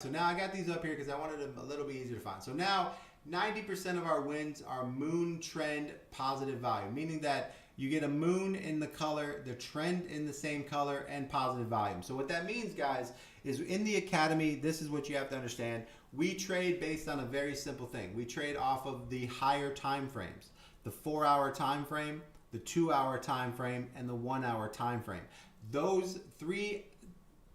So now I got these up here because I wanted them a little bit easier to find. So now 90% of our wins are moon trend positive volume, meaning that you get a moon in the color, the trend in the same color, and positive volume. So what that means, guys, is in the academy, this is what you have to understand. We trade based on a very simple thing. We trade off of the higher time frames, the 4-hour time frame, the 2-hour time frame, and the 1-hour time frame. Those three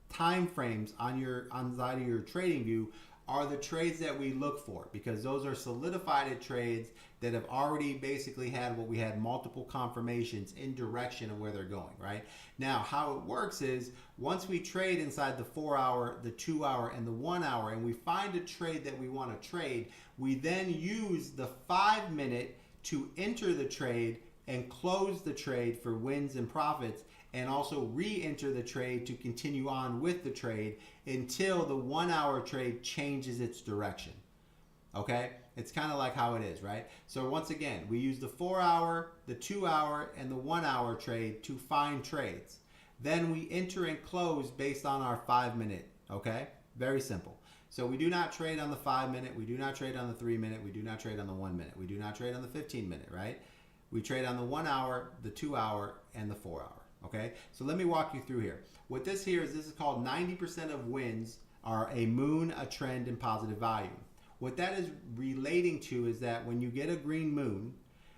time frames on side of your trading view are the trades that we look for, because those are solidified trades that have already basically had what we had multiple confirmations in direction of where they're going. Right now, how it works is once we trade inside the 4-hour, the 2-hour, and the 1-hour, and we find a trade that we want to trade, we then use the 5-minute to enter the trade and close the trade for wins and profits, and also re-enter the trade to continue on with the trade until the 1-hour trade changes its direction. Okay? It's kind of like how it is, right? So once again, we use the 4-hour, the 2-hour, and the 1-hour trade to find trades. Then we enter and close based on our 5-minute, okay? Very simple. So we do not trade on the 5-minute, we do not trade on the 3-minute, we do not trade on the 1-minute, we do not trade on the 15-minute, right? We trade on the 1-hour, the 2-hour, and the 4-hour. Okay, so let me walk you through here. What this is called 90% of wins are a moon, a trend, and positive volume. What that is relating to is that when you get a green moon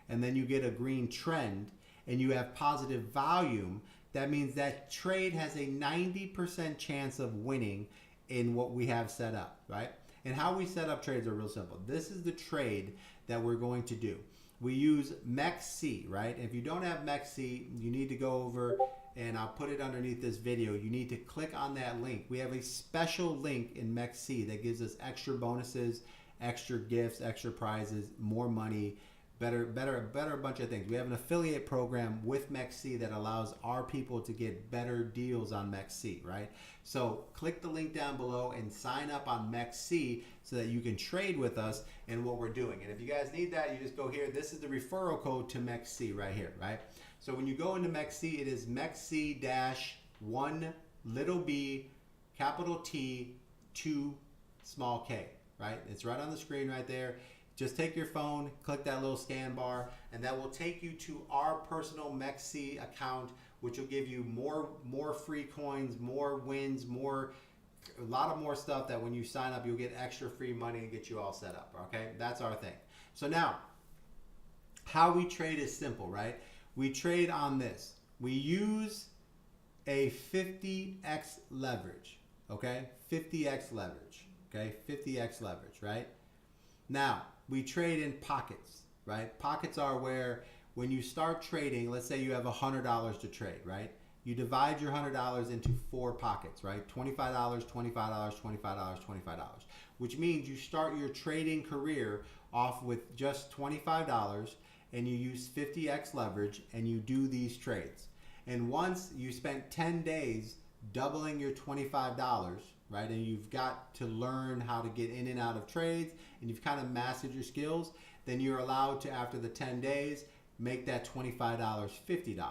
and then you get a green trend and you have positive volume, that means that trade has a 90% chance of winning in what we have set up, right? And how we set up trades are real simple. This is the trade that we're going to do. We use MEXC, right? If you don't have MEXC, you need to go over, and I'll put it underneath this video. You need to click on that link. We have a special link in MEXC that gives us extra bonuses, extra gifts, extra prizes, more money, better bunch of things. We have an affiliate program with MEXC that allows our people to get better deals on MEXC, right? So click the link down below and sign up on MEXC so that you can trade with us in what we're doing. And if you guys need that, you just go here. This is the referral code to MEXC right here, right? So when you go into MEXC, it is MEXC-1 little b capital T 2 small k, right? It's right on the screen right there. Just take your phone, click that little scan bar, and that will take you to our personal MEXC account, which will give you more free coins, more wins, a lot of more stuff that when you sign up, you'll get extra free money and get you all set up, okay? That's our thing. So now, how we trade is simple, right? We trade on this. We use a 50x leverage, okay? 50x leverage, okay? 50x leverage, right? Now, we trade in pockets, right? Pockets are where when you start trading, let's say you have $100 to trade, right? You divide your $100 into 4 pockets, right? $25, $25, $25, $25, which means you start your trading career off with just $25 and you use 50x leverage and you do these trades. And once you spent 10 days doubling your $25, right, and you've got to learn how to get in and out of trades and you've kind of mastered your skills, then you're allowed to, after the 10 days, make that $25 $50.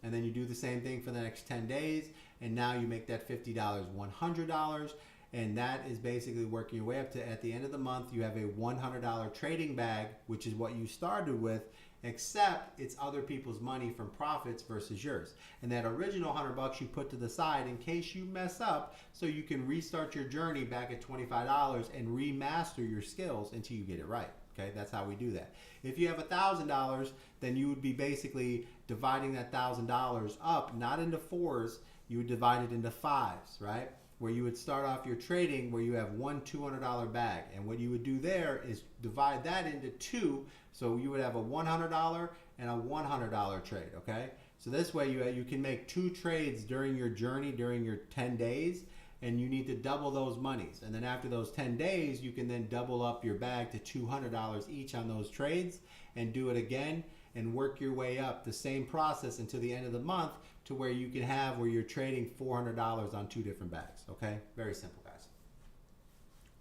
And then you do the same thing for the next 10 days, and now you make that $50 $100, and that is basically working your way up to, at the end of the month, you have a $100 trading bag, which is what you started with, except it's other people's money from profits versus yours. And that original $100 you put to the side in case you mess up, so you can restart your journey back at $25 and remaster your skills until you get it right. Okay, that's how we do that. If you have $1,000, then you would be basically dividing that $1,000 up, not into 4s, you would divide it into 5s, right? Where you would start off your trading where you have one $200 bag. And what you would do there is divide that into 2, so you would have a $100 and a $100 trade, okay? So this way you can make 2 trades during your journey, during your 10 days, and you need to double those monies. And then after those 10 days, you can then double up your bag to $200 each on those trades and do it again and work your way up the same process until the end of the month to where you can have where you're trading $400 on 2 different bags, okay? Very simple, guys.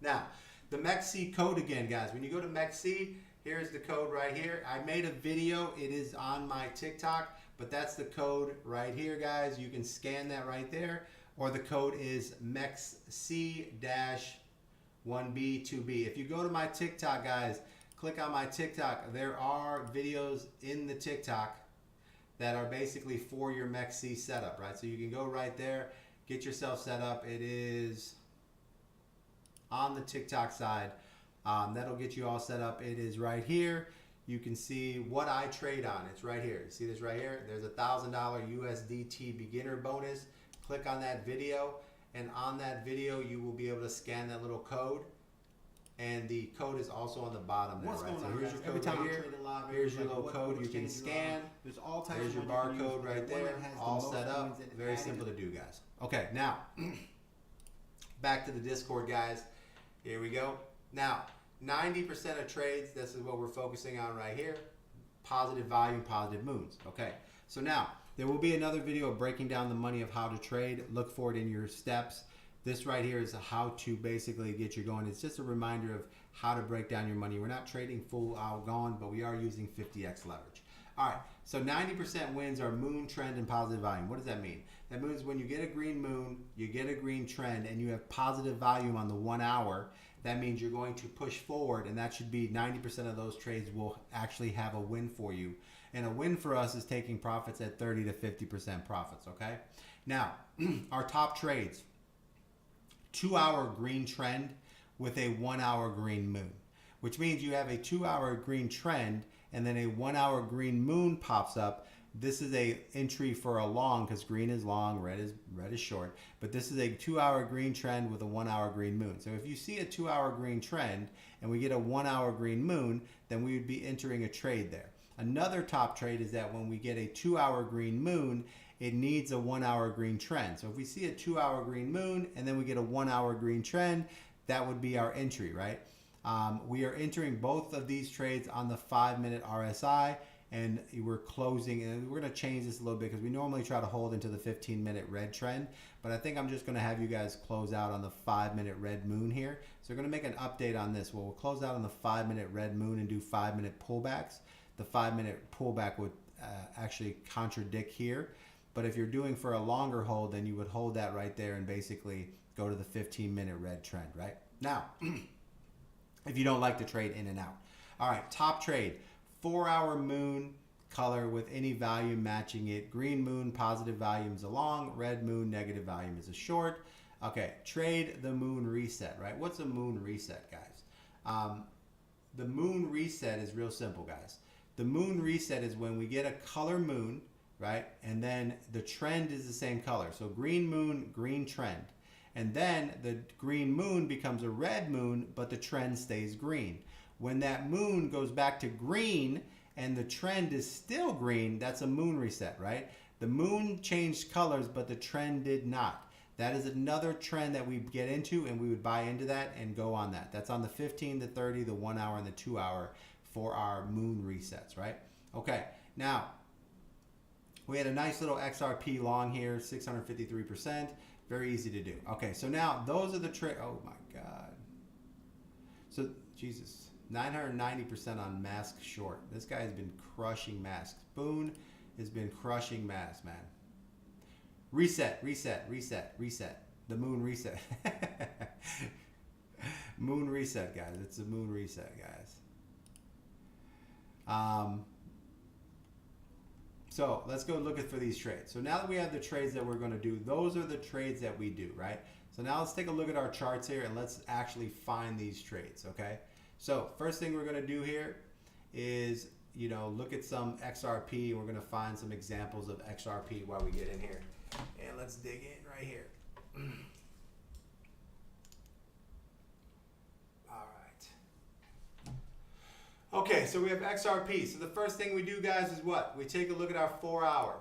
Now, the MEXC code again, guys. When you go to MEXC, here's the code right here. I made a video. It is on my TikTok, but that's the code right here, guys. You can scan that right there. Or the code is MEXC-1 1B, 2B. If you go to my TikTok, guys, click on my TikTok. There are videos in the TikTok that are basically for your MEXC setup, right? So you can go right there, get yourself set up. It is on the TikTok side. That'll get you all set up. It is right here. You can see what I trade on. It's right here. You see this right here? There's a $1,000 USDT beginner bonus. Click on that video, and on that video you will be able to scan that little code, and the code is also on the bottom there. Right? So here's your code right here. Here's your little code you can scan. There's your barcode right there. All set up. Very simple to do, guys. Okay, now back to the Discord, guys. Here we go. Now 90% of trades, this is what we're focusing on right here. Positive volume, positive moons. Okay, so now there will be another video breaking down the money of how to trade. Look for it in your steps. This right here is how to basically get you going. It's just a reminder of how to break down your money. We're not trading full out gone, but we are using 50x leverage. All right, so 90% wins are moon, trend, and positive volume. What does that mean? That means when you get a green moon, you get a green trend, and you have positive volume on the 1 hour, that means you're going to push forward, and that should be 90% of those trades will actually have a win for you. And a win for us is taking profits at 30 to 50% profits, okay? Now, our top trades, 2 hour green trend with a 1 hour green moon, which means you have a 2 hour green trend and then a 1 hour green moon pops up. This is a entry for a long, because green is long, red is short. But this is a 2 hour green trend with a 1 hour green moon. So if you see a 2 hour green trend and we get a 1 hour green moon, then we would be entering a trade there. Another top trade is that when we get a 2 hour green moon, it needs a 1 hour green trend. So if we see a 2 hour green moon and then we get a 1 hour green trend, that would be our entry, right? We are entering both of these trades on the 5-minute RSI, and we're closing, and we're going to change this a little bit because we normally try to hold into the 15-minute red trend, but I think I'm just going to have you guys close out on the 5-minute red moon here. So we're going to make an update on this. Well, we'll close out on the 5-minute red moon and do 5-minute pullbacks. The 5-minute pullback would actually contradict here, but if you're doing for a longer hold, then you would hold that right there and basically go to the 15-minute red trend, right? Now, if you don't like to trade in and out. All right, top trade. 4 hour moon color with any volume matching it. Green moon, positive volume is a long. Red moon, negative volume is a short. Okay, trade the moon reset, right? What's a moon reset, guys? The moon reset is real simple, guys. The moon reset is when we get a color moon, right? And then the trend is the same color. So green moon, green trend. And then the green moon becomes a red moon, but the trend stays green. When that moon goes back to green and the trend is still green, that's a moon reset, right? The moon changed colors, but the trend did not. That is another trend that we get into, and we would buy into that and go on that. That's on the 15 to 30, the 1 hour, and the 2 hour for our moon resets, right? Okay, now we had a nice little XRP long here, 653%. Very easy to do. Okay, so now those are the trades. Oh my God. So, Jesus. 990% on mask short. This guy has been crushing masks. Boone has been crushing masks, man. Reset, reset, reset, reset. The moon reset. Moon reset, guys. It's a moon reset, guys. So let's go look for these trades. So now that we have the trades that we're going to do, those are the trades that we do, right? So now let's take a look at our charts here and let's actually find these trades, okay? So first thing we're going to do here is, you know, look at some XRP. We're going to find some examples of XRP while we get in here. And let's dig in right here. All right. Okay, so we have XRP. So the first thing we do, guys, is what? We take a look at our 4 hour.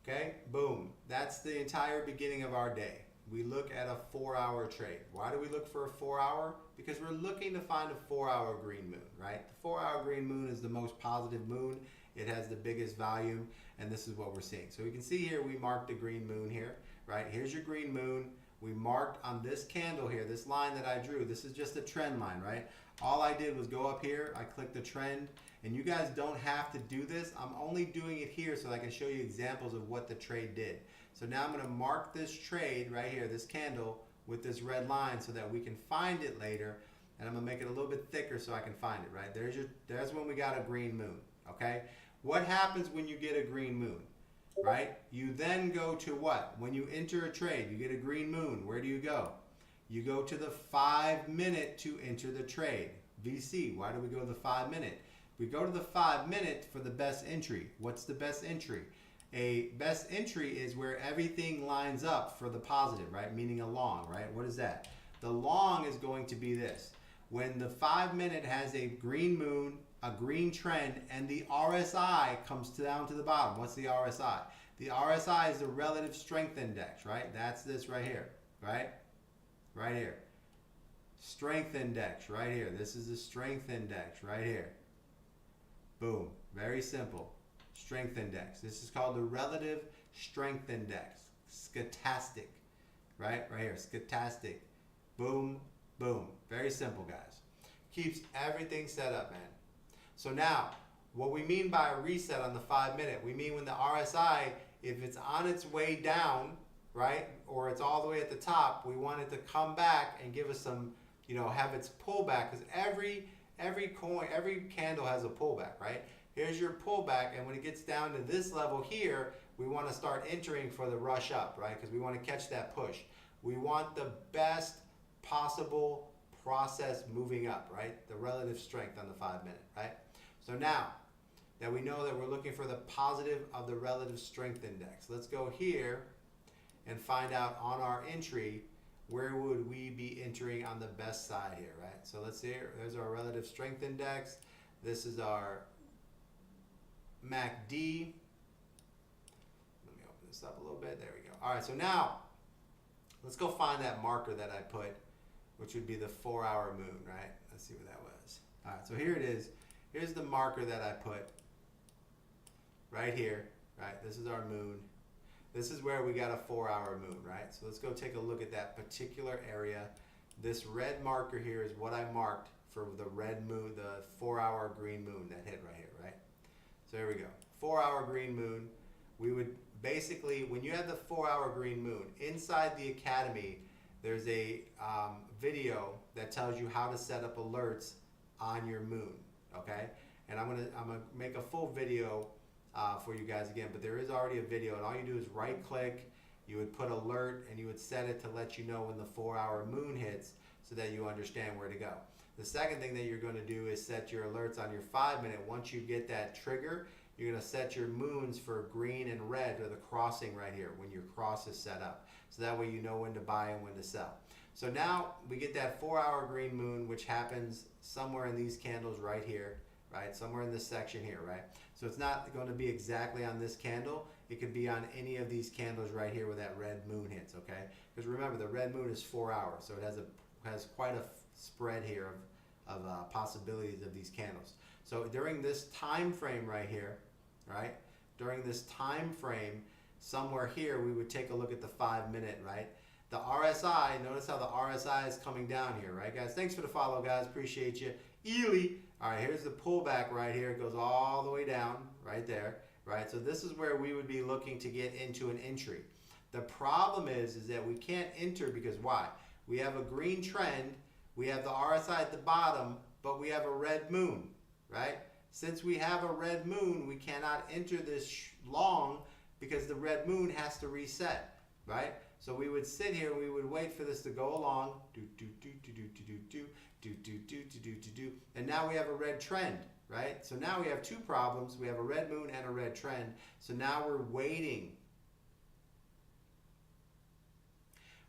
Okay, boom. That's the entire beginning of our day. We look at a 4 hour trade. Why do we look for a 4 hour? Because we're looking to find a 4 hour green moon, right? The 4 hour green moon is the most positive moon. It has the biggest volume, and this is what we're seeing. So we can see here, we marked the green moon here, right? Here's your green moon. We marked on this candle here, this line that I drew. This is just a trend line, right? All I did was go up here, I clicked the trend, and you guys don't have to do this. I'm only doing it here so I can show you examples of what the trade did. So now I'm going to mark this trade right here, this candle, with this red line so that we can find it later. And I'm gonna make it a little bit thicker so I can find it, right? There's when we got a green moon, okay? What happens when you get a green moon, right? You then go to what? When you enter a trade, you get a green moon. Where do you go? You go to the 5 minute to enter the trade. VC, why do we go to the 5 minute? We go to the 5 minute for the best entry. What's the best entry? A best entry is where everything lines up for the positive, right? Meaning a long, right? What is that? The long is going to be this. When the 5 minute has a green moon, a green trend, and the RSI comes down to the bottom. What's the RSI? The RSI is the relative strength index, right? That's this right here, right? Right here. Strength index, right here. This is the strength index, right here. Boom. Very simple. Strength index. This is called the relative strength index. Stochastic, right? Right here. Stochastic. Boom. Boom. Very simple, guys. Keeps everything set up, man. So now, what we mean by a reset on the 5 minute, we mean when the RSI, if it's on its way down, right, or it's all the way at the top, we want it to come back and give us some, you know, have its pullback, because every candle has a pullback, right? Here's your pullback, and when it gets down to this level here, we want to start entering for the rush up, right? Because we want to catch that push. We want the best possible process moving up, right? The relative strength on the 5 minute, right? So now that we know that we're looking for the positive of the relative strength index, let's go here and find out on our entry, where would we be entering on the best side here, right? So let's see here, there's our relative strength index. This is our MACD. Let me open this up a little bit, there we go. All right, so now let's go find that marker that I put, which would be the 4 hour moon, right? Let's see what that was. All right, so here it is. Here's the marker that I put right here, right? This is our moon. This is where we got a 4 hour moon, right? So let's go take a look at that particular area. This red marker here is what I marked for the red moon, the 4 hour green moon that hit right here, right? So here we go. 4 hour green moon. We would basically, when you have the 4 hour green moon, inside the academy, there's a video that tells you how to set up alerts on your moon, okay? And I'm gonna make a full video for you guys again, but there is already a video, and all you do is right click, you would put alert, and you would set it to let you know when the 4 hour moon hits so that you understand where to go. The second thing that you're going to do is set your alerts on your 5 minute. Once you get that trigger, you're going to set your moons for green and red, or the crossing right here when your cross is set up. So that way you know when to buy and when to sell. So now we get that 4 hour green moon, which happens somewhere in these candles right here, right? Somewhere in this section here, right? So it's not going to be exactly on this candle. It could be on any of these candles right here where that red moon hits, okay? Because remember, the red moon is 4 hours, so it has quite a spread here of possibilities of these candles. So during this time frame right here, right? During this time frame, somewhere here, we would take a look at the 5 minute, right? The RSI, notice how the RSI is coming down here, right, guys? Thanks for the follow, guys. Appreciate you. Ely. All right, here's the pullback right here. It goes all the way down right there, right? So this is where we would be looking to get into an entry. The problem is that we can't enter because why? We have a green trend. We have the RSI at the bottom, but we have a red moon, right? Since we have a red moon, we cannot enter this long because the red moon has to reset, right? So we would sit here, we would wait for this to go along, and now we have a red trend, right? So now we have two problems. We have a red moon and a red trend. So now we're waiting.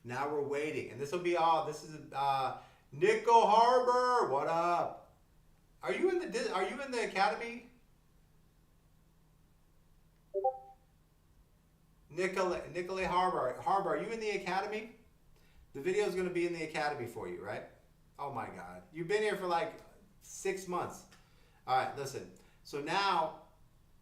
Now we're waiting, and this will be all. This is Nickel Harbor. What up? Are you in the academy? Nicolay Harbor, are you in the academy? The video is going to be in the academy for you, right? Oh my God. You've been here for like 6 months. All right, listen. So now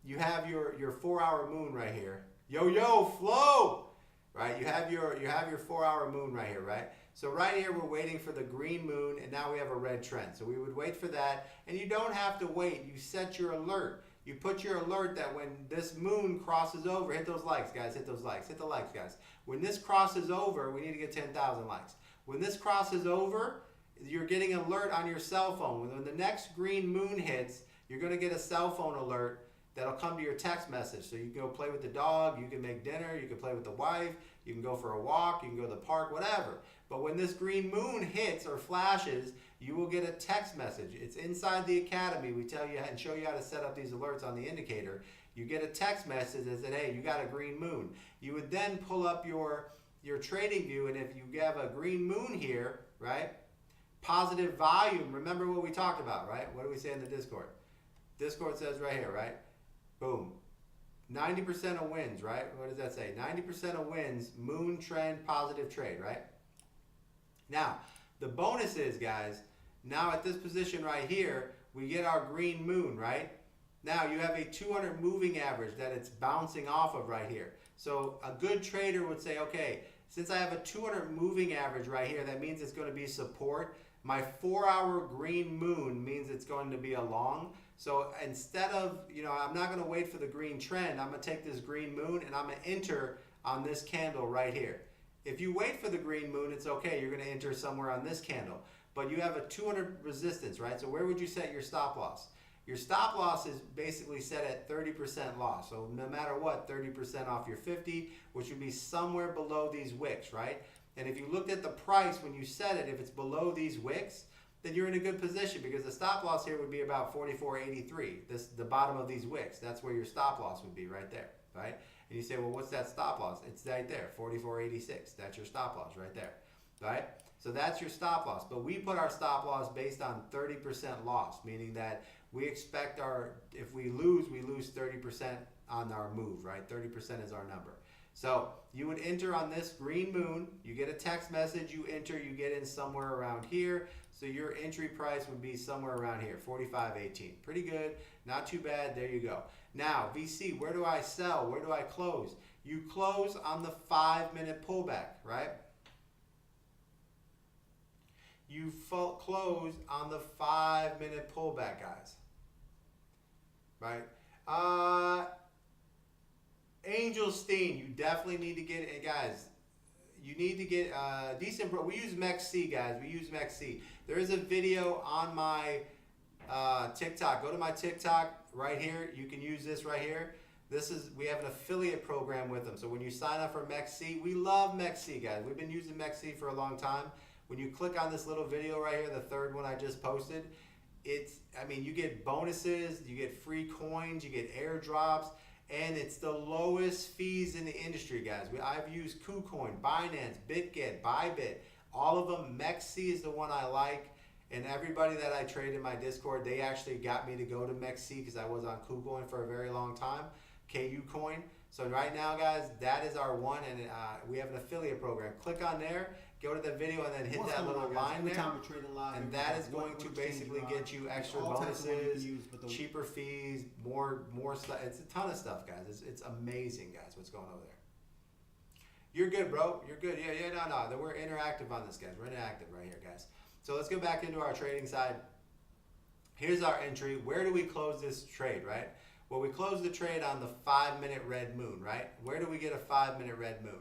you have your 4 hour moon right here. Yo, flow! Right? You have your 4 hour moon right here, right? So right here we're waiting for the green moon, and now we have a red trend. So we would wait for that, and you don't have to wait. You set your alert. you put your alert that when this moon crosses over, hit those likes, guys, hit those likes, hit the likes, guys. When this crosses over, we need to get 10,000 likes. When this crosses over, you're getting an alert on your cell phone. When the next green moon hits, you're going to get a cell phone alert that'll come to your text message. So you can go play with the dog, you can make dinner, you can play with the wife, you can go for a walk, you can go to the park, whatever. But when this green moon hits or flashes, you will get a text message. It's inside the academy. We tell you and show you how to set up these alerts on the indicator. You get a text message that said, hey, you got a green moon. You would then pull up your trading view, and if you have a green moon here, right, positive volume, remember what we talked about, right? What do we say in the Discord? Discord says right here, right? Boom. 90% of wins, right? What does that say? 90% of wins, moon trend, positive trade, right? Now, the bonus is, guys, now at this position right here, we get our green moon, right? Now you have a 200 moving average that it's bouncing off of right here. So a good trader would say, okay, since I have a 200 moving average right here, that means it's going to be support. My 4-hour green moon means it's going to be a long. So instead of, I'm not going to wait for the green trend. I'm going to take this green moon and I'm going to enter on this candle right here. If you wait for the green moon, it's okay. You're going to enter somewhere on this candle. But you have a 200 resistance, right? So where would you set your stop loss? Your stop loss is basically set at 30% loss. So no matter what, 30% off your 50, which would be somewhere below these wicks, right? And if you looked at the price when you set it, if it's below these wicks, then you're in a good position because the stop loss here would be about 44.83. The bottom of these wicks. That's where your stop loss would be right there, right? And you say, well, what's that stop loss? It's right there, 44.86. That's your stop loss right there, right? So that's your stop loss. But we put our stop loss based on 30% loss, meaning that we expect if we lose 30% on our move, right? 30% is our number. So you would enter on this green moon. You get a text message. You enter. You get in somewhere around here. So your entry price would be somewhere around here, 45.18. Pretty good. Not too bad. There you go. Now, VC, where do I sell? Where do I close? You close on the 5-minute pullback, right? You close on the 5-minute pullback, guys. Right? Angel Steen, you definitely need to get it, guys. You need to get decent. We use MEXC, guys. We use MEXC. There is a video on my TikTok. Go to my TikTok right here. You can use this right here. We have an affiliate program with them. So when you sign up for MEXC, we love MEXC, guys. We've been using MEXC for a long time. When you click on this little video right here, the third one I just posted, you get bonuses, you get free coins, you get airdrops. And it's the lowest fees in the industry, guys. I've used KuCoin, Binance, BitGet, Bybit, all of them. MEXC is the one I like. And everybody that I trade in my Discord, they actually got me to go to MEXC because I was on KuCoin for a very long time, KuCoin. So right now, guys, that is our one, and we have an affiliate program. Click on there, go to the video, and then hit that little line there. And that is going to basically get you extra bonuses, cheaper fees, more stuff. It's a ton of stuff, guys. It's amazing, guys, what's going over there. You're good, bro. You're good. Yeah, no. We're interactive on this, guys. We're interactive right here, guys. So let's go back into our trading side. Here's our entry. Where do we close this trade, right? Well, we close the trade on the 5-minute red moon, right? Where do we get a 5-minute red moon?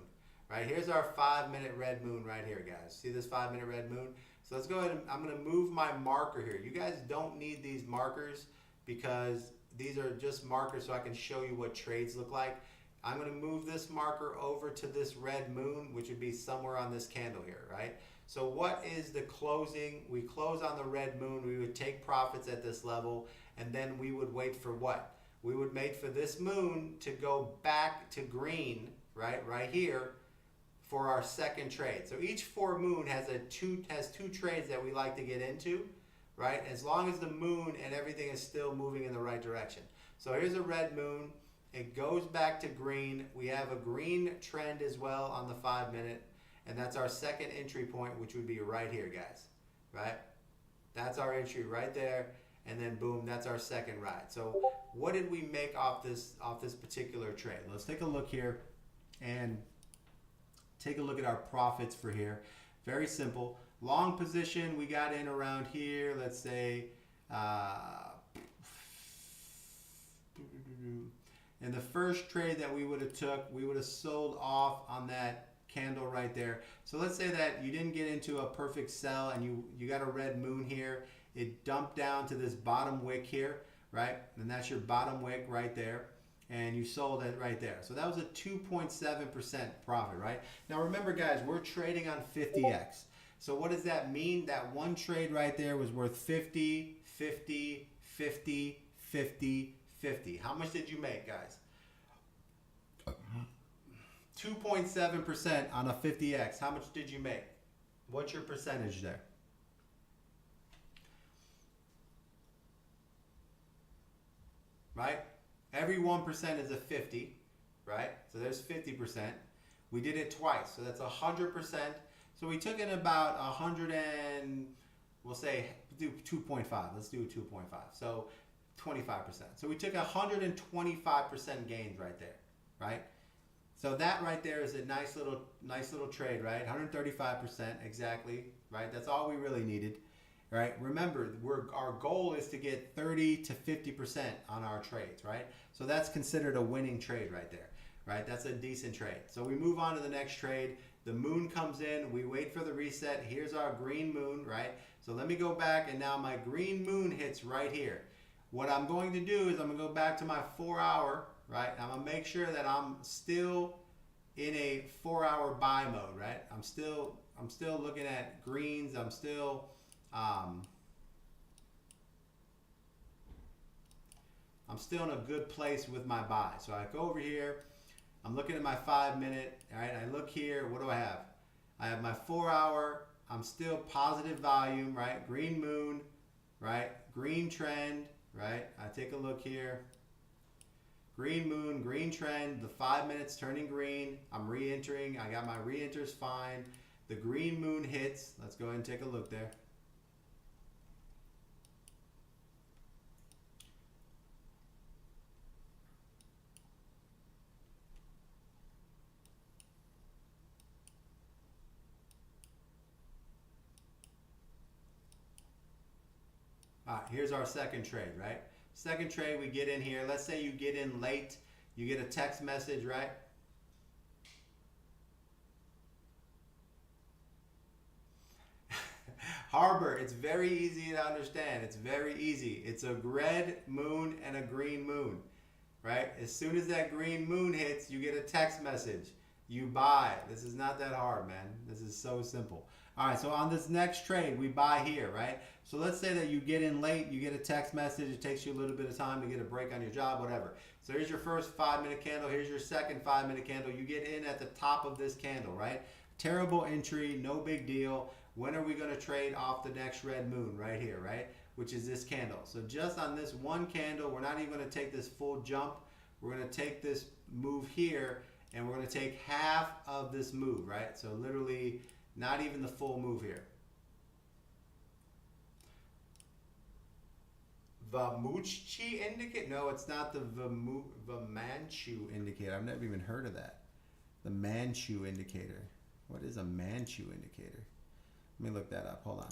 Right, here's our 5-minute red moon right here, guys. See this 5-minute red moon? So let's go ahead and I'm going to move my marker here. You guys don't need these markers because these are just markers so I can show you what trades look like. I'm going to move this marker over to this red moon, which would be somewhere on this candle here, right? So what is the closing? We close on the red moon. We would take profits at this level, and then we would wait for what? We would wait for this moon to go back to green, right here, for our second trade. So each full moon has two trades that we like to get into, right? As long as the moon and everything is still moving in the right direction. So here's a red moon. It goes back to green. We have a green trend as well on the 5-minute, and that's our second entry point, which would be right here, guys, right? That's our entry right there, and then boom, that's our second ride. So what did we make off this particular trade? Let's take a look here and take a look at our profits for here. Very simple. Long position, we got in around here, let's say And the first trade that we would have took, we would have sold off on that candle right there. So let's say that you didn't get into a perfect sell and you got a red moon here. It dumped down to this bottom wick here, right? And that's your bottom wick right there. And you sold it right there. So that was a 2.7% profit, right? Now remember guys, we're trading on 50x. So what does that mean? That one trade right there was worth 50, 50, 50, 50, 50. How much did you make, guys? 2.7% on a 50x. How much did you make? What's your percentage there? Right? Every 1% is a 50, right? So there's 50%. We did it twice, so that's 100%. So we took in about 100 and, we'll say, do 2.5. Let's do 2.5. So 25%. So we took 125% gains right there, right? So that right there is a nice little trade, right? 135% exactly, right? That's all we really needed, right? Remember, our goal is to get 30 to 50% on our trades, right? So that's considered a winning trade right there, right? That's a decent trade. So we move on to the next trade. The moon comes in, we wait for the reset. Here's our green moon, right? So let me go back and now my green moon hits right here. What I'm going to do is I'm gonna go back to my 4 hour, right? I'm gonna make sure that I'm still in a 4 hour buy mode, right? I'm still looking at greens. I'm still in a good place with my buy. So I go over here. I'm looking at my 5 minute, all right? I look here, what do I have? I have my 4 hour, I'm still positive volume, right? Green moon, right? Green trend, right? I take a look here. Green moon, green trend, the 5 minutes turning green. I'm re-entering, I got my re-enters fine. The green moon hits, let's go ahead and take a look there. All right, here's our second trade, right? Second trade, we get in here. Let's say you get in late. You get a text message, right? Harbor, it's very easy to understand. It's very easy. It's a red moon and a green moon, right? As soon as that green moon hits, you get a text message. You buy. This is not that hard, man. This is so simple. All right, so on this next trade, we buy here, right? So let's say that you get in late, you get a text message, it takes you a little bit of time to get a break on your job, whatever. So here's your first 5 minute candle, here's your second 5 minute candle. You get in at the top of this candle, right? Terrible entry, no big deal. When are we gonna trade off the next red moon? Right here, right? Which is this candle. So just on this one candle, we're not even gonna take this full jump. We're gonna take this move here and we're gonna take half of this move, right? So literally not even the full move here. Vamuchi indicator? No, it's not the Vamanchu indicator. I've never even heard of that. The Manchu indicator. What is a Manchu indicator? Let me look that up. Hold on.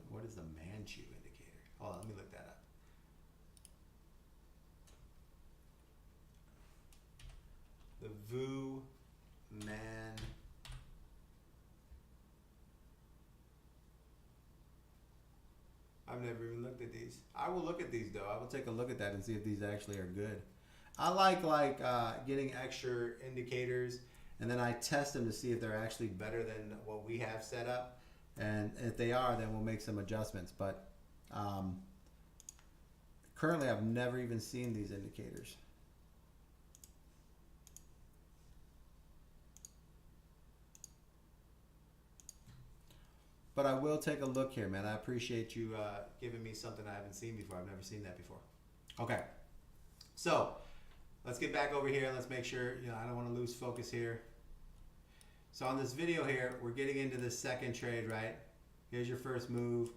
What is a Manchu indicator? Hold on, let me look that up. The Vu Man. I've never even looked at these. I will look at these though. I will take a look at that and see if these actually are good. I like getting extra indicators and then I test them to see if they're actually better than what we have set up. And if they are, then we'll make some adjustments. But currently I've never even seen these indicators. But I will take a look here, man. I appreciate you giving me something I haven't seen before. I've never seen that before. Okay, so let's get back over here and let's make sure, I don't want to lose focus here. So on this video here, we're getting into the second trade, right? Here's your first move.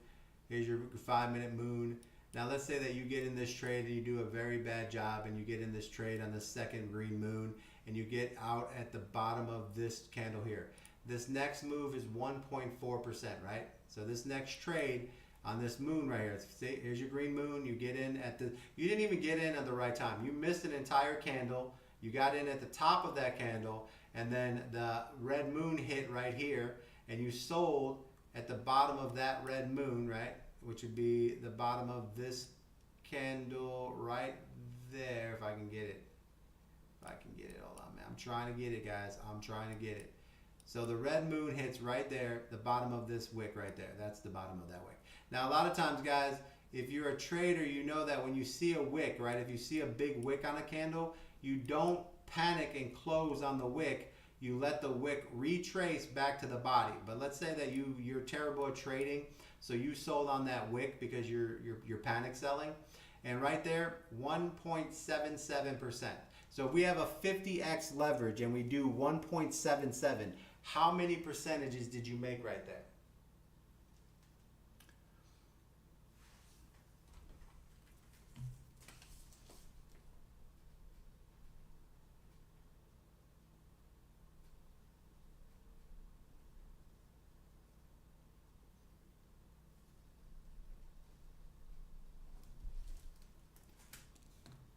Here's your 5 minute moon. Now let's say that you get in this trade and you do a very bad job and you get in this trade on the second green moon and you get out at the bottom of this candle here. This next move is 1.4%, right? So this next trade, on this moon right here. See, here's your green moon. You get in at the, you didn't even get in at the right time. You missed an entire candle. You got in at the top of that candle, and then the red moon hit right here, and you sold at the bottom of that red moon, right? Which would be the bottom of this candle right there, if I can get it. If I can get it, hold on, man. I'm trying to get it, guys. I'm trying to get it. So the red moon hits right there, the bottom of this wick right there. That's the bottom of that wick. Now, a lot of times, guys, if you're a trader, you know that when you see a wick, right? If you see a big wick on a candle, you don't panic and close on the wick. You let the wick retrace back to the body. But let's say that you're terrible at trading, so you sold on that wick because you're panic selling. And right there, 1.77%. So if we have a 50x leverage and we do 1.77, how many percentages did you make right there?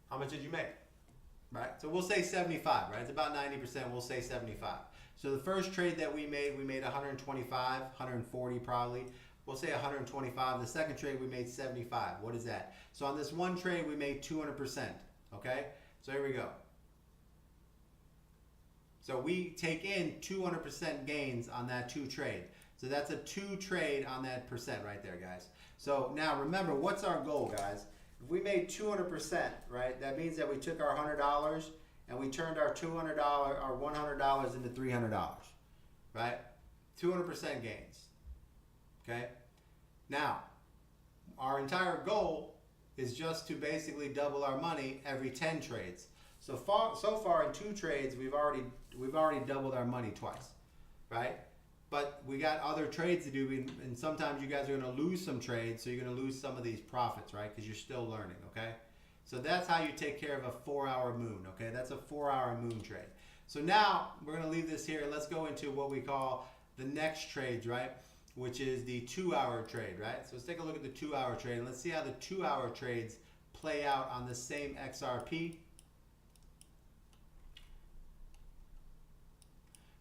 How much did you make? Right? So we'll say 75, right? It's about 90%, we'll say 75. So the first trade that we made 125, 140 probably. We'll say 125. The second trade we made 75. What is that? So on this one trade we made 200%, okay? So here we go. So we take in 200% gains on that two trade. So that's a two trade on that percent right there, guys. So now remember, what's our goal, guys? If we made 200%, right, that means that we took our $100 and we turned our $200, our $100 into $300, right? 200% gains, okay? Now, our entire goal is just to basically double our money every 10 trades. So far in two trades, we've already doubled our money twice, right? But we got other trades to do, and sometimes you guys are going to lose some trades, so you're going to lose some of these profits, right? Because you're still learning, okay? So that's how you take care of a 4-hour moon, okay? That's a 4-hour moon trade. So now we're going to leave this here, and let's go into what we call the next trades, right? Which is the 2-hour trade, right? So let's take a look at the 2-hour trade, and let's see how the 2-hour trades play out on the same XRP.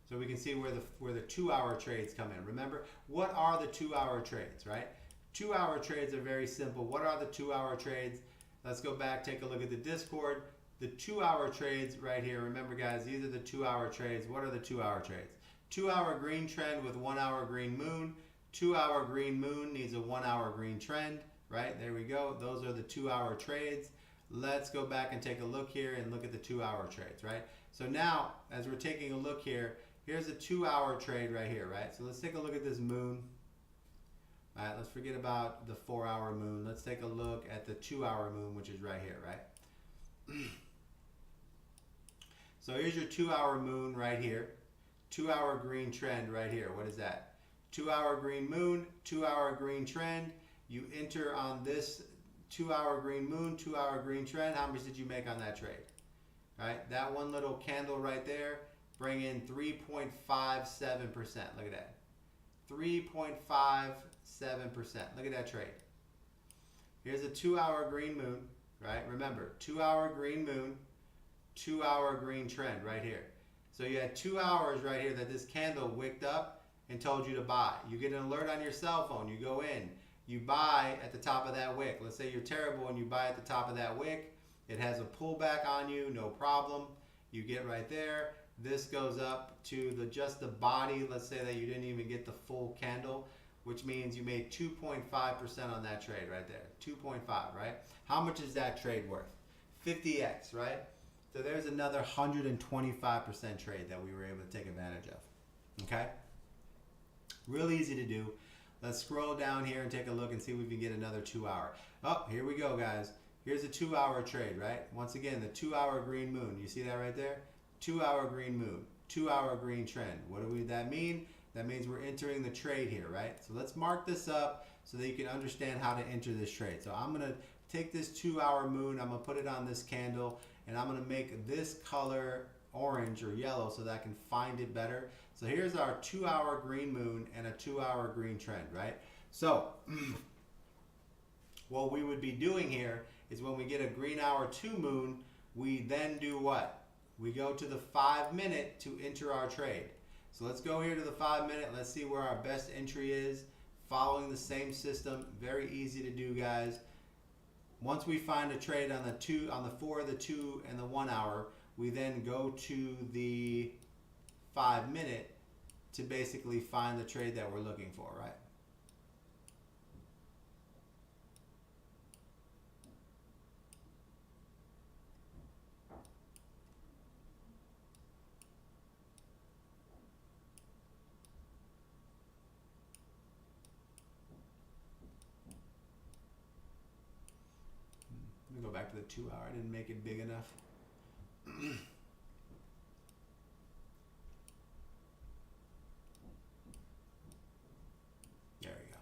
So we can see where the 2-hour trades come in. Remember, what are the 2-hour trades, right? 2-hour trades are very simple. What are the 2-hour trades? Let's go back, take a look at the Discord. The 2-hour trades right here. Remember, guys, these are the 2-hour trades. What are the 2-hour trades? 2-hour green trend with 1-hour green moon. 2-hour green moon needs a 1-hour green trend, right? There we go. Those are the 2-hour trades. Let's go back and take a look here and look at the 2-hour trades, right? So now, as we're taking a look here, here's a 2-hour trade right here, right? So let's take a look at this moon. All right, let's forget about the 4-hour moon. Let's take a look at the 2-hour moon, which is right here, right? So here's your 2-hour moon right here. 2-hour green trend right here. What is that? 2-hour green moon, 2-hour green trend. You enter on this 2-hour green moon, 2-hour green trend. How much did you make on that trade? All right, that one little candle right there. Bring in 3.57%. Look at that. 3.57%. Look at that trade. Here's a 2-hour green moon, right? Remember, 2-hour green moon, 2-hour green trend right here. So you had 2 hours right here that this candle wicked up and told you to buy. You get an alert on your cell phone. You go in. You buy at the top of that wick. Let's say you're terrible and you buy at the top of that wick. It has a pullback on you, no problem. You get right there. This goes up to just the body. Let's say that you didn't even get the full candle, which means you made 2.5% on that trade right there. 2.5, right? How much is that trade worth? 50x, right? So there's another 125% trade that we were able to take advantage of. Okay? Real easy to do. Let's scroll down here and take a look and see if we can get another 2-hour. Oh, here we go, guys. Here's a 2-hour trade, right? Once again, the 2-hour green moon. You see that right there? 2-hour green moon, 2-hour green trend. What do that mean? That means we're entering the trade here, right? So let's mark this up so that you can understand how to enter this trade. So I'm going to take this 2-hour moon, I'm going to put it on this candle, and I'm going to make this color orange or yellow so that I can find it better. So here's our 2-hour green moon and a 2-hour green trend, right? So what we would be doing here is when we get a green hour 2 moon, we then do what? We go to the 5 minute to enter our trade. So let's go here to the 5 minute. Let's see where our best entry is. Following the same system, very easy to do, guys. Once we find a trade on the 4, the 2, and the 1 hour, we then go to the 5 minute to basically find the trade that we're looking for, right? Let me go back to the 2 hour. I didn't make it big enough. There we go.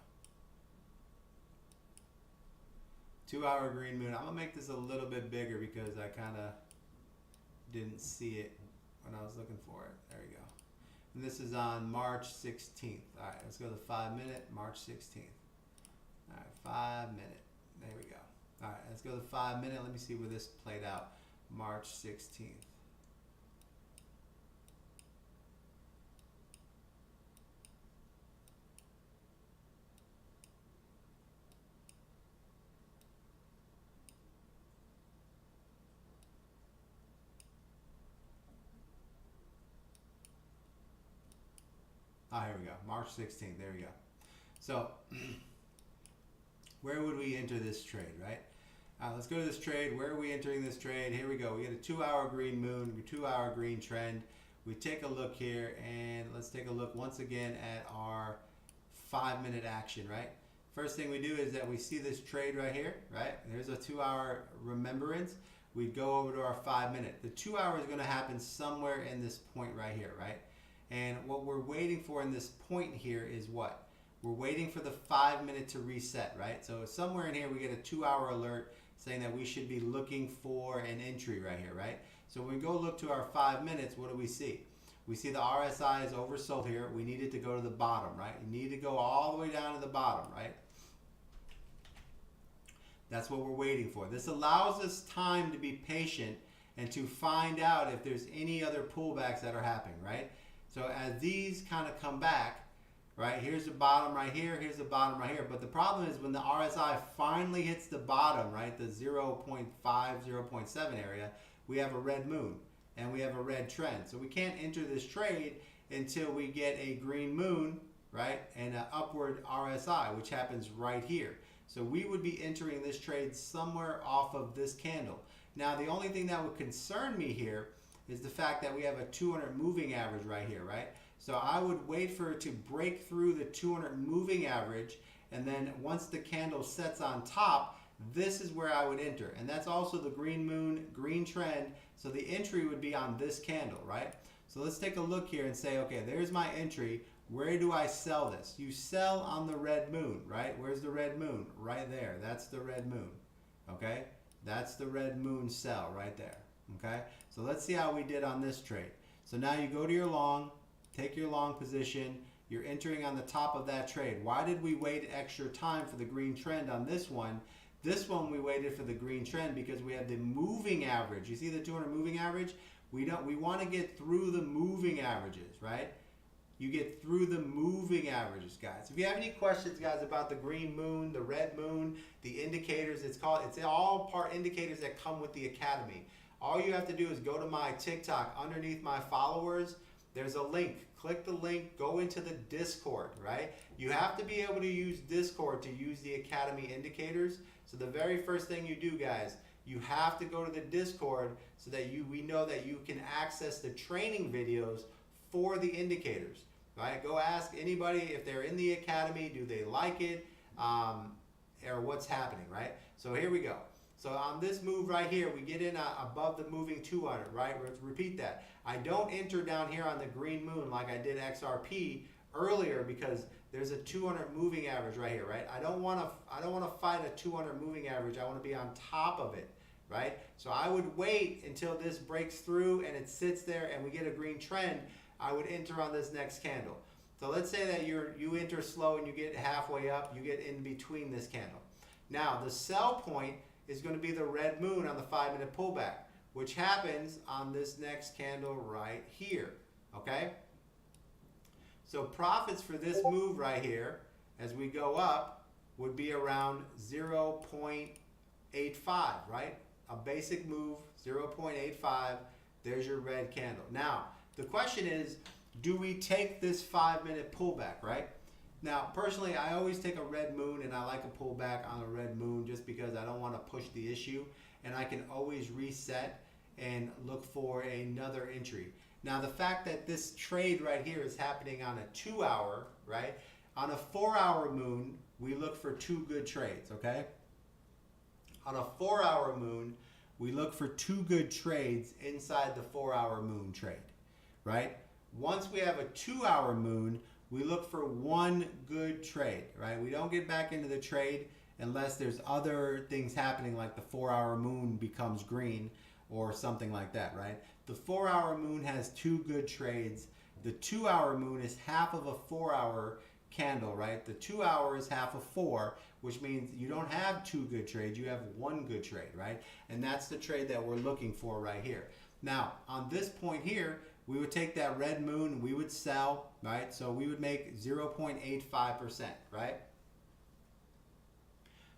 2 hour green moon. I'm gonna make this a little bit bigger because I kind of didn't see it when I was looking for it. There we go. And this is on March 16th. All right, let's go to the 5 minute, March 16th. All right, 5 minute. There we go. All right, let's go to the 5 minute. Let me see where this played out. March 16th. Ah, here we go. March 16th. There we go. So, where would we enter this trade, right? Let's go to this trade. Where are we entering this trade? Here we go. We get a 2 hour green moon, 2 hour green trend. We take a look here, and let's take a look once again at our 5 minute action, right? First thing we do is that we see this trade right here, right? There's a 2 hour remembrance. We go over to our 5 minute. The 2 hour is going to happen somewhere in this point right here, right? And what we're waiting for in this point here is what? We're waiting for the 5 minute to reset, right? So somewhere in here we get a 2 hour alert saying that we should be looking for an entry right here, right? So when we go look to our 5 minutes, what do we see? We see the RSI is oversold here. We need it to go to the bottom, right? You need to go all the way down to the bottom, right? That's what we're waiting for. This allows us time to be patient and to find out if there's any other pullbacks that are happening, right? So as these kind of come back, right, here's the bottom right here, here's the bottom right here. But the problem is when the RSI finally hits the bottom, right, the 0.5, 0.7 area, we have a red moon and we have a red trend. So we can't enter this trade until we get a green moon, right, and an upward RSI, which happens right here. So we would be entering this trade somewhere off of this candle. Now, the only thing that would concern me here is the fact that we have a 200 moving average right here, right? So I would wait for it to break through the 200 moving average, and then once the candle sets on top, this is where I would enter. And that's also the green moon, green trend, so the entry would be on this candle, right? So let's take a look here and say, okay, there's my entry. Where do I sell this? You sell on the red moon, right? Where's the red moon? Right there. That's the red moon, okay? That's the red moon sell right there, okay? So let's see how we did on this trade. So now you go to your long, take your long position, you're entering on the top of that trade. Why did we wait extra time for the green trend on this one? This one we waited for the green trend because we have the moving average. You see the 200 moving average? We want to get through the moving averages, right? You get through the moving averages, guys. If you have any questions, guys, about the green moon, the red moon, the indicators, it's all part indicators that come with the Academy. All you have to do is go to my TikTok. Underneath my followers, there's a link. Click the link, go into the Discord, right? You have to be able to use Discord to use the Academy indicators. So the very first thing you do, guys, you have to go to the Discord so that we know that you can access the training videos for the indicators, right? Go ask anybody if they're in the Academy, do they like it, or what's happening, right? So here we go. So on this move right here, we get in above the moving 200, right? Let's repeat that. I don't enter down here on the green moon like I did XRP earlier because there's a 200 moving average right here, right? I don't want to fight a 200 moving average. I want to be on top of it, right? So I would wait until this breaks through and it sits there and we get a green trend. I would enter on this next candle. So let's say that you enter slow and you get halfway up, you get in between this candle. Now, the sell point is going to be the red moon on the 5-minute pullback, which happens on this next candle right here, okay? So profits for this move right here, as we go up, would be around 0.85, right? A basic move, 0.85, there's your red candle. Now, the question is, do we take this 5-minute pullback, right? Now, personally, I always take a red moon, and I like a pullback on a red moon just because I don't want to push the issue, and I can always reset and look for another entry. Now, the fact that this trade right here is happening on a 2-hour, right? On a 4-hour moon, we look for 2 good trades, okay? On a 4-hour moon, we look for 2 good trades inside the 4-hour moon trade, right? Once we have a 2-hour moon, we look for 1 good trade, right? We don't get back into the trade unless there's other things happening, like the 4-hour moon becomes green or something like that, right? The 4-hour moon has 2 good trades. The 2-hour moon is half of a 4-hour candle, right? The 2-hour is half of 4, which means you don't have 2 good trades, you have 1 good trade, right? And that's the trade that we're looking for right here. Now, on this point here, we would take that red moon, we would sell, right? So we would make 0.85%, right?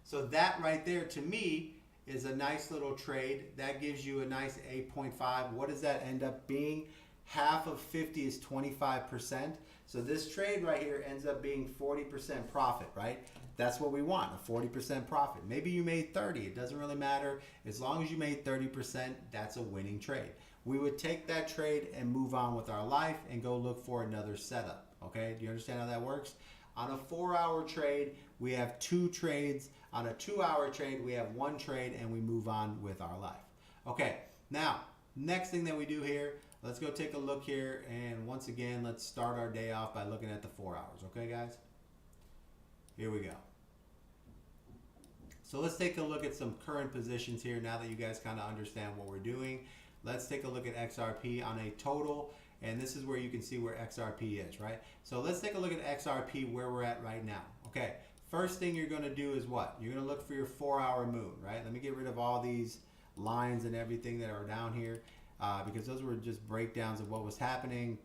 So that right there, to me, is a nice little trade. That gives you a nice 8.5. What does that end up being? Half of 50 is 25%. So this trade right here ends up being 40% profit, right? That's what we want, a 40% profit. Maybe you made 30, it doesn't really matter. As long as you made 30%, that's a winning trade. We would take that trade and move on with our life and go look for another setup, okay? Do you understand how that works? On a 4-hour trade, we have 2 trades. On a 2-hour trade, we have 1 trade, and we move on with our life. Okay, now, next thing that we do here, let's go take a look here, and once again, let's start our day off by looking at the 4 hours, okay, guys? Here we go. So let's take a look at some current positions here now that you guys kind of understand what we're doing. Let's take a look at XRP on a total, and this is where you can see where XRP is, right? So let's take a look at XRP where we're at right now. Okay, first thing you're going to do is what? You're going to look for your 4-hour moon, right? Let me get rid of all these lines and everything that are down here because those were just breakdowns of what was happening,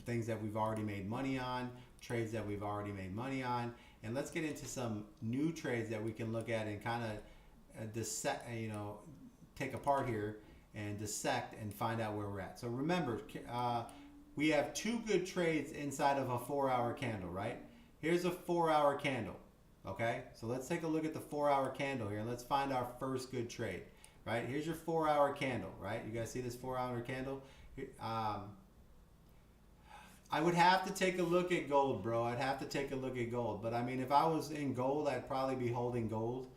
things that we've already made money on, trades that we've already made money on. And let's get into some new trades that we can look at and kind of take apart here and dissect and find out where we're at. So remember, we have 2 good trades inside of a 4-hour candle, right? Here's a 4-hour candle, okay? So let's take a look at the 4-hour candle here. Let's find our first good trade, right? Here's your 4-hour candle, right? You guys see this 4-hour candle? I would have to take a look at gold, bro. I'd have to take a look at gold. But I mean, if I was in gold, I'd probably be holding gold.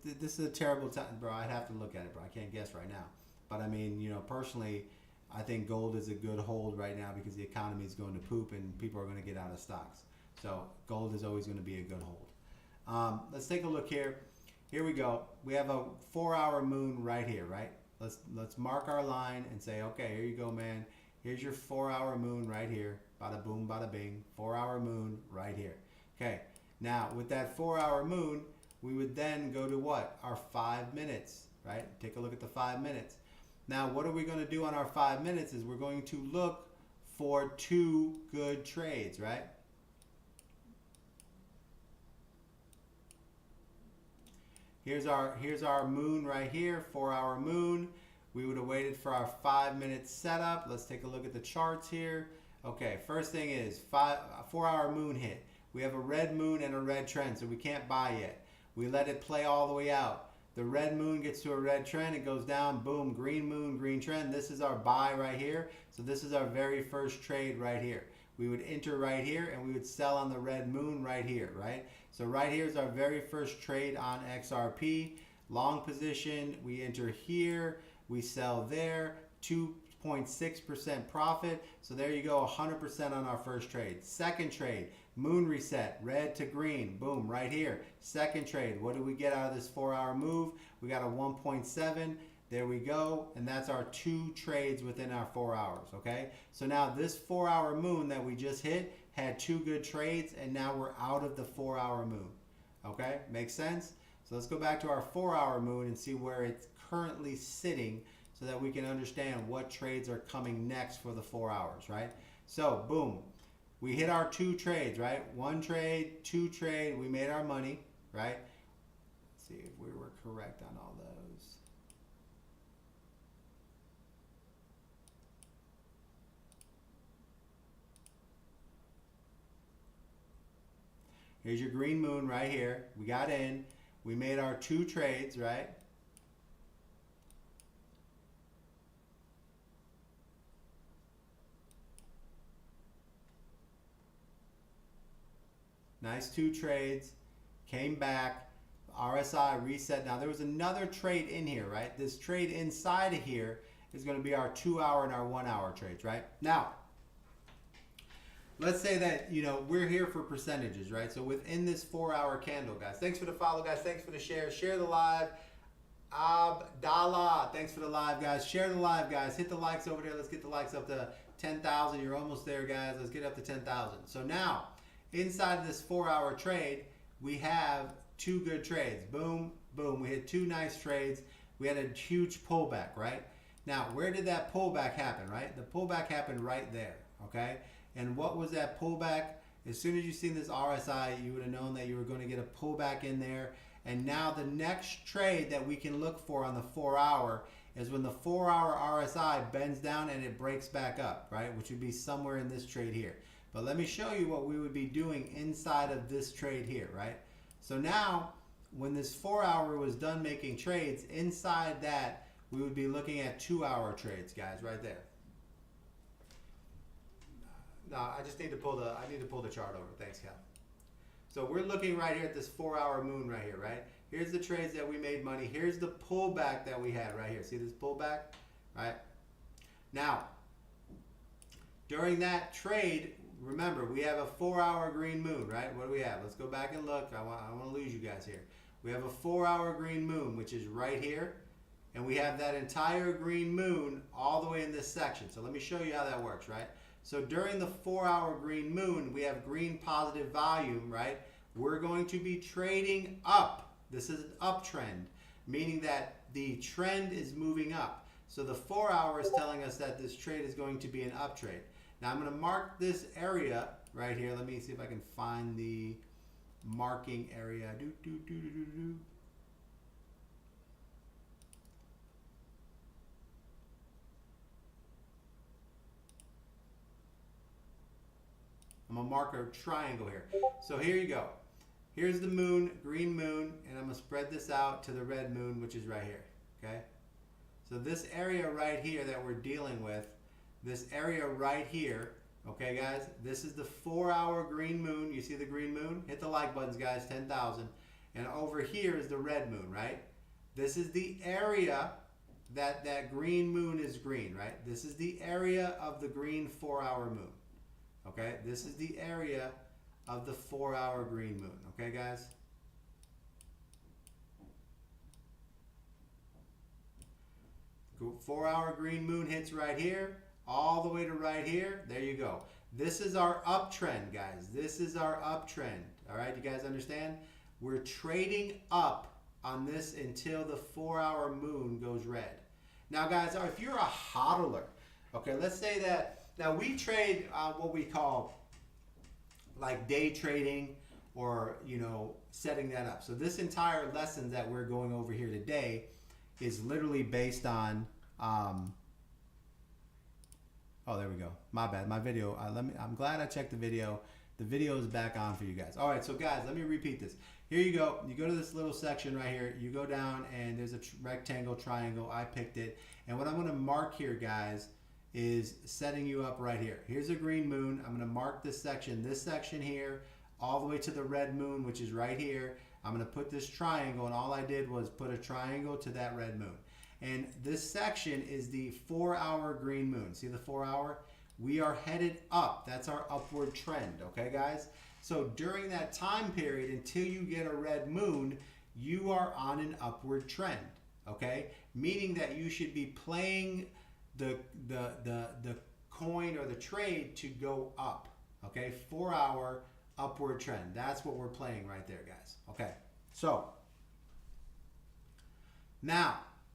This is a terrible time, bro. I'd have to look at it, bro. I can't guess right now. But I mean, personally, I think gold is a good hold right now because the economy is going to poop and people are going to get out of stocks. So gold is always going to be a good hold. Let's take a look here. Here we go. We have a 4-hour moon right here, right? Let's mark our line and say, okay, here you go, man. Here's your 4-hour moon right here. Bada boom, bada bing. 4-hour moon right here. Okay. Now, with that 4-hour moon, we would then go to what? Our 5 minutes, right? Take a look at the 5 minutes. Now, what are we going to do on our 5 minutes is we're going to look for 2 good trades, right? Here's our moon right here, 4-hour moon. We would have waited for our 5-minute setup. Let's take a look at the charts here. Okay, first thing is 4-hour moon hit. We have a red moon and a red trend, so we can't buy yet. We let it play all the way out. The red moon gets to a red trend, it goes down, boom, green moon, green trend. This is our buy right here. So this is our very first trade right here. We would enter right here and we would sell on the red moon right here, right? So right here is our very first trade on XRP. Long position, we enter here, we sell there, 2.6% profit. So there you go, 100% on our first trade. Second trade, moon reset, red to green, boom, right here. Second trade, what do we get out of this 4-hour move? We got a 1.7, there we go, and that's our 2 trades within our 4 hours, okay? So now this 4-hour moon that we just hit had 2 good trades, and now we're out of the 4-hour moon, Okay, makes sense? So let's go back to our 4-hour moon and see where it's currently sitting so that we can understand what trades are coming next for the 4 hours, right? So, boom. We hit our 2 trades, right? 1 trade, 2 trade, we made our money, right? Let's see if we were correct on all those. Here's your green moon right here. We got in. We made our 2 trades, right? Nice 2 trades. Came back. RSI reset. Now there was another trade in here, right? This trade inside of here is going to be our 2-hour and our 1-hour trades, right? Now, let's say that, you know, we're here for percentages, right? So within this 4-hour candle, guys. Thanks for the follow, guys. Thanks for the share. Share the live. Abdallah, thanks for the live, guys. Share the live, guys. Hit the likes over there. Let's get the likes up to 10,000. You're almost there, guys. Let's get up to 10,000. So now, inside of this 4-hour trade, we have 2 good trades. Boom, boom. We had 2 nice trades. We had a huge pullback, right? Now, where did that pullback happen, right? The pullback happened right there, okay? And what was that pullback? As soon as you seen this RSI, you would have known that you were going to get a pullback in there. And now the next trade that we can look for on the 4-hour is when the 4-hour RSI bends down and it breaks back up, right? Which would be somewhere in this trade here. But let me show you what we would be doing inside of this trade here, right? So now, when this 4-hour was done making trades, inside that, we would be looking at 2-hour trades, guys, right there. No, I just need to pull the chart over. Thanks, Cal. So we're looking right here at this 4-hour moon right here, right? Here's the trades that we made money. Here's the pullback that we had right here. See this pullback, right? Now, during that trade, remember, we have a 4-hour green moon, right? What do we have? Let's go back and look. I want to lose you guys here. We have a 4-hour green moon, which is right here. And we have that entire green moon all the way in this section. So let me show you how that works, right? So during the 4-hour green moon, we have green positive volume, right? We're going to be trading up. This is an uptrend, meaning that the trend is moving up. So the 4-hour is telling us that this trade is going to be an uptrade. Now I'm going to mark this area right here. Let me see if I can find the marking area. I'm going to mark a triangle here. So here you go. Here's the moon, green moon, and I'm going to spread this out to the red moon, which is right here. Okay? So this area right here that we're dealing with, this area right here, okay, guys, this is the 4-hour green moon. You see the green moon? Hit the like buttons, guys, 10,000. And over here is the red moon, right? This is the area that green moon is green, right? This is the area of the green 4-hour moon. Okay, this is the area of the 4-hour green moon. Okay, guys? Cool. 4-hour green moon hits right here, all the way to right here. There you go. This is our uptrend, guys. This is our uptrend. All right, you guys understand? We're trading up on this until the 4-hour moon goes red. Now, guys, if you're a hodler, okay, let's say that. Now, we trade what we call like day trading or, you know, setting that up. So this entire lesson that we're going over here today is literally based on, oh, there we go. My bad. My video, I'm glad I checked the video. The video is back on for you guys. All right, so guys, let me repeat this. Here you go. You go to this little section right here. You go down and there's a rectangle, triangle. I picked it. And what I'm going to mark here, guys, is setting you up right here. Here's a green moon. I'm going to mark this section here, all the way to the red moon, which is right here. I'm going to put this triangle, and all I did was put a triangle to that red moon. And this section is the 4-hour green moon. See the 4-hour? We are headed up. That's our upward trend, okay, guys? So during that time period, until you get a red moon, you are on an upward trend, okay? Meaning that you should be playing the coin or the trade to go up, okay? 4-hour upward trend. That's what we're playing right there, guys. Okay, so now